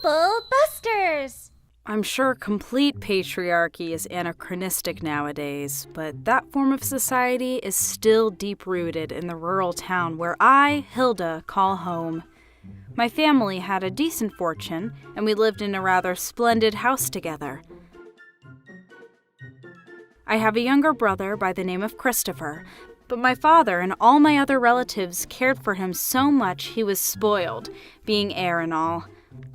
Bubble Busters! I'm sure complete patriarchy is anachronistic nowadays, but that form of society is still deep-rooted in the rural town where I, Hilda, call home. My family had a decent fortune, and we lived in a rather splendid house together. I have a younger brother by the name of Christopher, but my father and all my other relatives cared for him so much he was spoiled, being heir and all.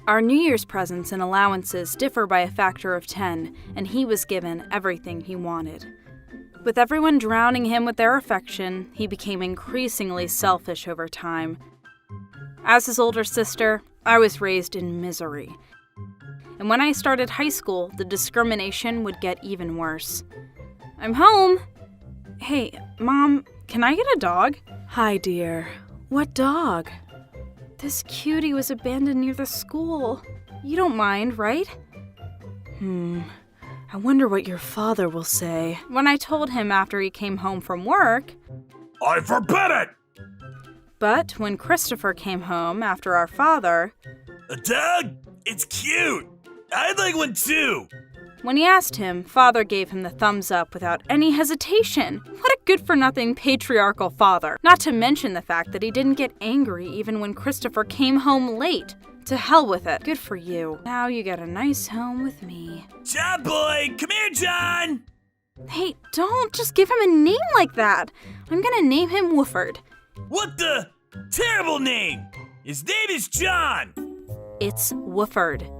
Our New Year's presents and allowances differ by a factor of 10, and he was given everything he wanted. With everyone drowning him with their affection, he became increasingly selfish over time. As his older sister, I was raised in misery. And when I started high school, the discrimination would get even worse. I'm home! Hey, Mom, can I get a dog? Hi, dear. What dog? This cutie was abandoned near the school. You don't mind, right? I wonder what your father will say. When I told him after he came home from work, I forbid it! But when Christopher came home after our father... A dog? It's cute! I'd like one too! When he asked him, Father gave him the thumbs up without any hesitation. What a good-for-nothing patriarchal father. Not to mention the fact that he didn't get angry even when Christopher came home late. To hell with it. Good for you. Now you get a nice home with me. John boy! Come here, John! Hey, don't just give him a name like that. I'm gonna name him Wooford. What the? Terrible name! His name is John! It's Wooford.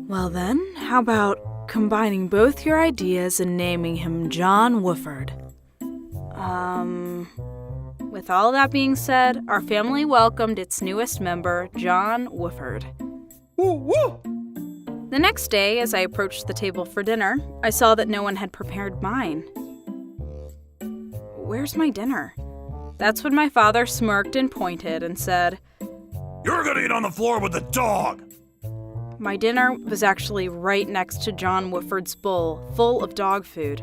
Well then, how about combining both your ideas and naming him John Wooford? With all that being said, our family welcomed its newest member, John Wooford. Woo woo! The next day, as I approached the table for dinner, I saw that no one had prepared mine. Where's my dinner? That's when my father smirked and pointed and said, You're gonna eat on the floor with the dog! My dinner was actually right next to John Wooford's bowl, full of dog food.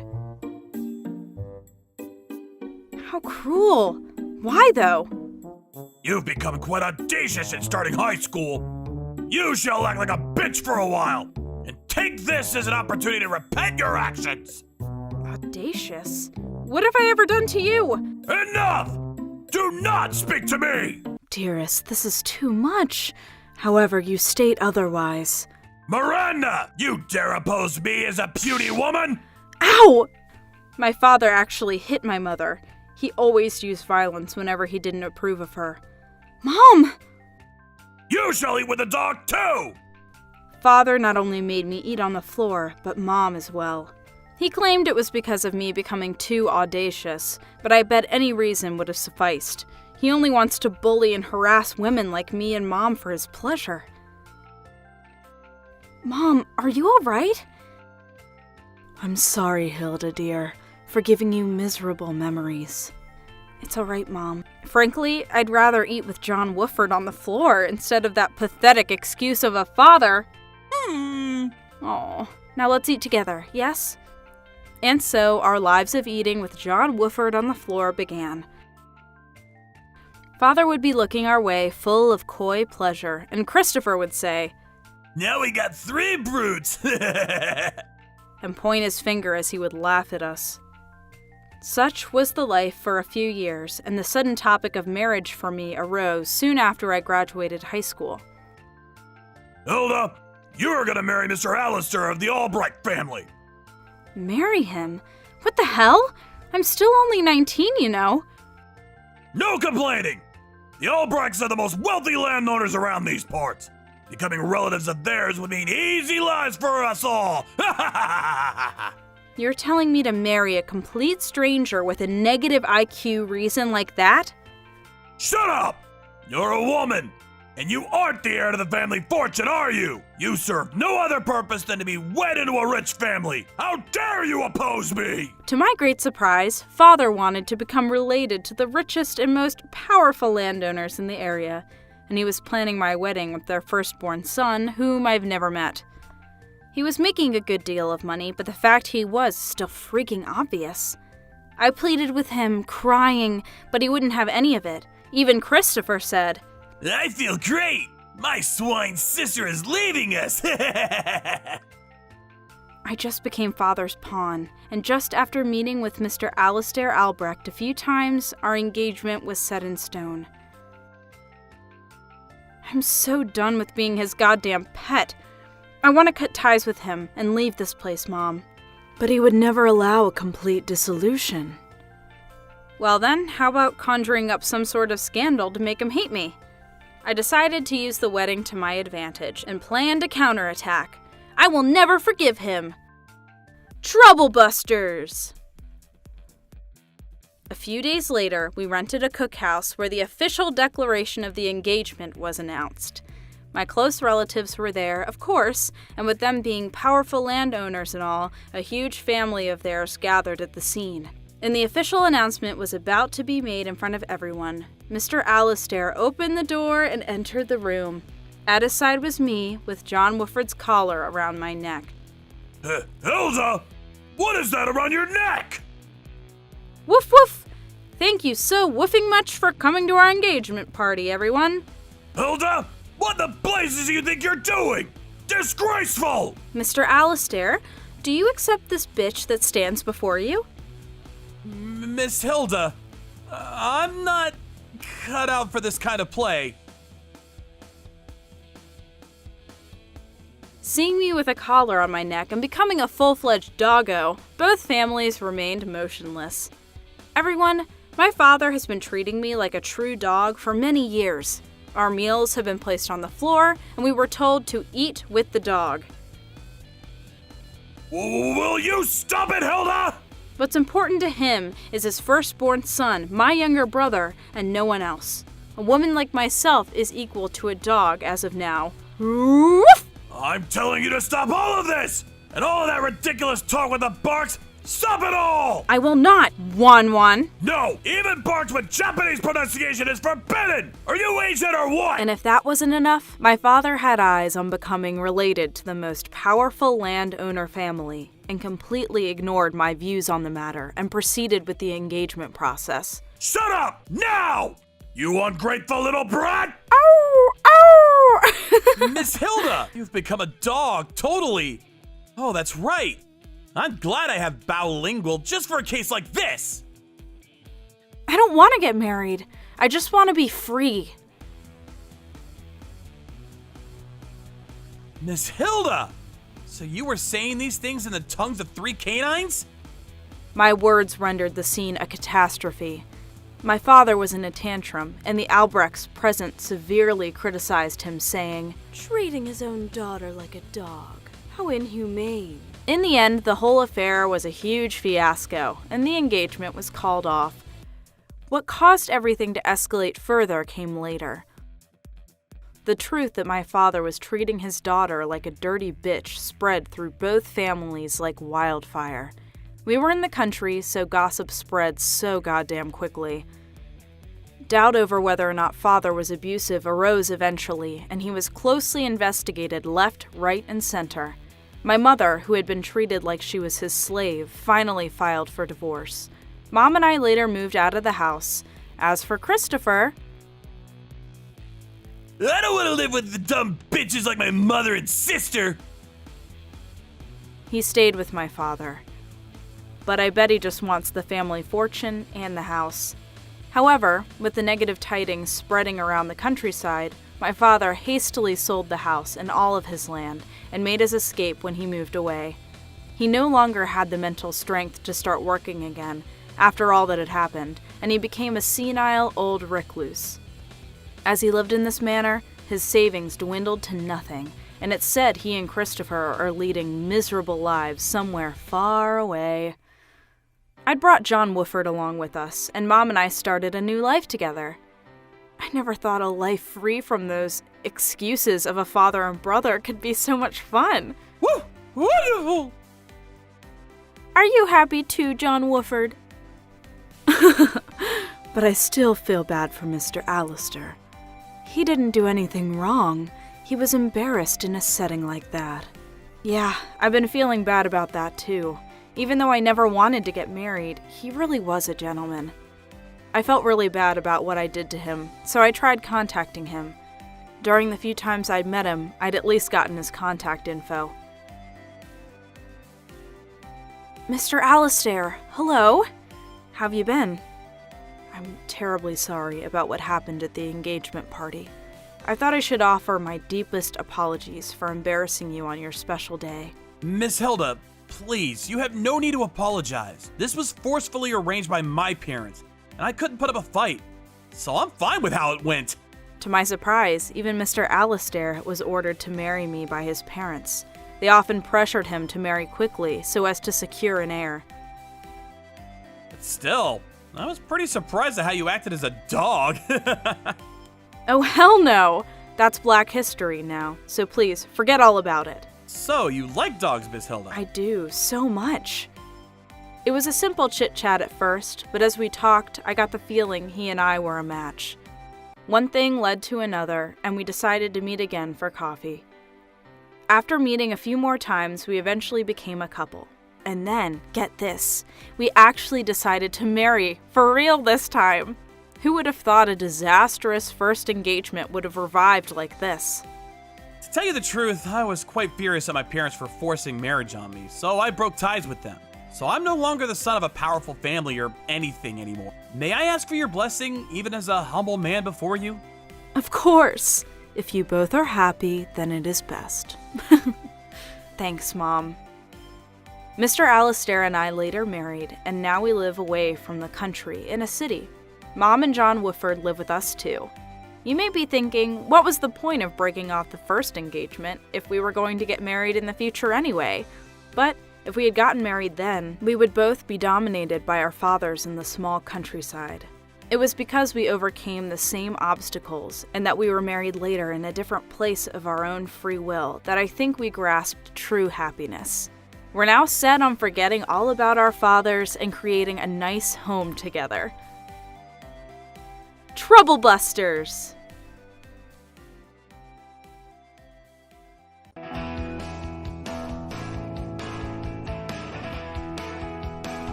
How cruel! Why, though? You've become quite audacious in starting high school. You shall act like a bitch for a while, and take this as an opportunity to repent your actions! Audacious? What have I ever done to you? Enough! Do not speak to me! Dearest, this is too much. However, you state otherwise. Miranda! You dare oppose me as a puny woman? Ow! My father actually hit my mother. He always used violence whenever he didn't approve of her. Mom! You shall eat with the dog too! Father not only made me eat on the floor, but Mom as well. He claimed it was because of me becoming too audacious, but I bet any reason would have sufficed. He only wants to bully and harass women like me and Mom for his pleasure. Mom, are you all right? I'm sorry, Hilda, dear, for giving you miserable memories. It's all right, Mom. Frankly, I'd rather eat with John Wooford on the floor instead of that pathetic excuse of a father. Oh, now let's eat together, yes? And so our lives of eating with John Wooford on the floor began. Father would be looking our way full of coy pleasure, and Christopher would say, Now we got 3 brutes! and point his finger as he would laugh at us. Such was the life for a few years, and the sudden topic of marriage for me arose soon after I graduated high school. Hilda, you are gonna marry Mr. Allister of the Albright family! Marry him? What the hell? I'm still only 19, you know. No complaining! The Albrights are the most wealthy landowners around these parts. Becoming relatives of theirs would mean easy lives for us all! You're telling me to marry a complete stranger with a negative IQ reason like that? Shut up! You're a woman, and you aren't the heir to the family fortune, are you? You serve no other purpose than to be wed into a rich family. How dare you oppose me? To my great surprise, Father wanted to become related to the richest and most powerful landowners in the area, and he was planning my wedding with their firstborn son, whom I've never met. He was making a good deal of money, but the fact he was still freaking obvious. I pleaded with him, crying, but he wouldn't have any of it. Even Christopher said, I feel great. My swine sister is leaving us! I just became father's pawn, and just after meeting with Mr. Alistair Albrecht a few times, our engagement was set in stone. I'm so done with being his goddamn pet. I want to cut ties with him and leave this place, Mom. But he would never allow a complete dissolution. Well then, how about conjuring up some sort of scandal to make him hate me? I decided to use the wedding to my advantage and planned a counterattack. I will never forgive him. Troublebusters! A few days later, we rented a cookhouse where the official declaration of the engagement was announced. My close relatives were there, of course, and with them being powerful landowners and all, a huge family of theirs gathered at the scene. And the official announcement was about to be made in front of everyone. Mr. Alistair opened the door and entered the room. At his side was me, with John Wooford's collar around my neck. Hilda! What is that around your neck? Woof woof! Thank you so woofing much for coming to our engagement party, everyone. Hilda, what the blazes do you think you're doing? Disgraceful! Mr. Alistair, do you accept this bitch that stands before you? Miss Hilda, I'm not cut out for this kind of play. Seeing me with a collar on my neck and becoming a full-fledged doggo, both families remained motionless. Everyone, my father has been treating me like a true dog for many years. Our meals have been placed on the floor, and we were told to eat with the dog. Will you stop it, Hilda? What's important to him is his firstborn son, my younger brother, and no one else. A woman like myself is equal to a dog as of now. Woof! I'm telling you to stop all of this! And all of that ridiculous talk with the barks! Stop it all! I will not, Wan. No! Even barks with Japanese pronunciation is forbidden! Are you Asian or what? And if that wasn't enough, my father had eyes on becoming related to the most powerful landowner family and completely ignored my views on the matter and proceeded with the engagement process. Shut up! Now! You ungrateful little brat! Ow! Ow! Miss Hilda, you've become a dog, totally. Oh, that's right. I'm glad I have Bowlingual just for a case like this. I don't want to get married. I just want to be free. Miss Hilda! So you were saying these things in the tongues of 3 canines? My words rendered the scene a catastrophe. My father was in a tantrum, and the Albrechts present severely criticized him, saying, "Treating his own daughter like a dog. How inhumane." In the end, the whole affair was a huge fiasco, and the engagement was called off. What caused everything to escalate further came later. The truth that my father was treating his daughter like a dirty bitch spread through both families like wildfire. We were in the country, so gossip spread so goddamn quickly. Doubt over whether or not father was abusive arose eventually, and he was closely investigated left, right, and center. My mother, who had been treated like she was his slave, finally filed for divorce. Mom and I later moved out of the house. As for Christopher... I don't want to live with the dumb bitches like my mother and sister. He stayed with my father. But I bet he just wants the family fortune and the house. However, with the negative tidings spreading around the countryside, my father hastily sold the house and all of his land and made his escape when he moved away. He no longer had the mental strength to start working again after all that had happened, and he became a senile old recluse. As he lived in this manner, his savings dwindled to nothing, and it's said he and Christopher are leading miserable lives somewhere far away. I'd brought John Wooford along with us, and Mom and I started a new life together. I never thought a life free from those excuses of a father and brother could be so much fun. Woo! Wonderful! Are you happy too, John Wooford? But I still feel bad for Mr. Alistair. He didn't do anything wrong. He was embarrassed in a setting like that. Yeah, I've been feeling bad about that too. Even though I never wanted to get married, he really was a gentleman. I felt really bad about what I did to him, so I tried contacting him. During the few times I'd met him, I'd at least gotten his contact info. Mr. Alistair, hello? How've you been? I'm terribly sorry about what happened at the engagement party. I thought I should offer my deepest apologies for embarrassing you on your special day. Miss Hilda, please, you have no need to apologize. This was forcefully arranged by my parents, and I couldn't put up a fight. So I'm fine with how it went. To my surprise, even Mr. Alistair was ordered to marry me by his parents. They often pressured him to marry quickly so as to secure an heir. But still, I was pretty surprised at how you acted as a dog. Oh, hell no! That's Black history now, so please, forget all about it. So, you like dogs, Miss Hilda? I do, so much. It was a simple chit-chat at first, but as we talked, I got the feeling he and I were a match. One thing led to another, and we decided to meet again for coffee. After meeting a few more times, we eventually became a couple. And then, get this, we actually decided to marry, for real this time. Who would have thought a disastrous first engagement would have revived like this? To tell you the truth, I was quite furious at my parents for forcing marriage on me, so I broke ties with them. So I'm no longer the son of a powerful family or anything anymore. May I ask for your blessing, even as a humble man before you? Of course. If you both are happy, then it is best. Thanks, Mom. Mr. Alistair and I later married, and now we live away from the country in a city. Mom and John Woodford live with us too. You may be thinking, what was the point of breaking off the first engagement if we were going to get married in the future anyway? But if we had gotten married then, we would both be dominated by our fathers in the small countryside. It was because we overcame the same obstacles and that we were married later in a different place of our own free will that I think we grasped true happiness. We're now set on forgetting all about our fathers and creating a nice home together. Trouble Busters!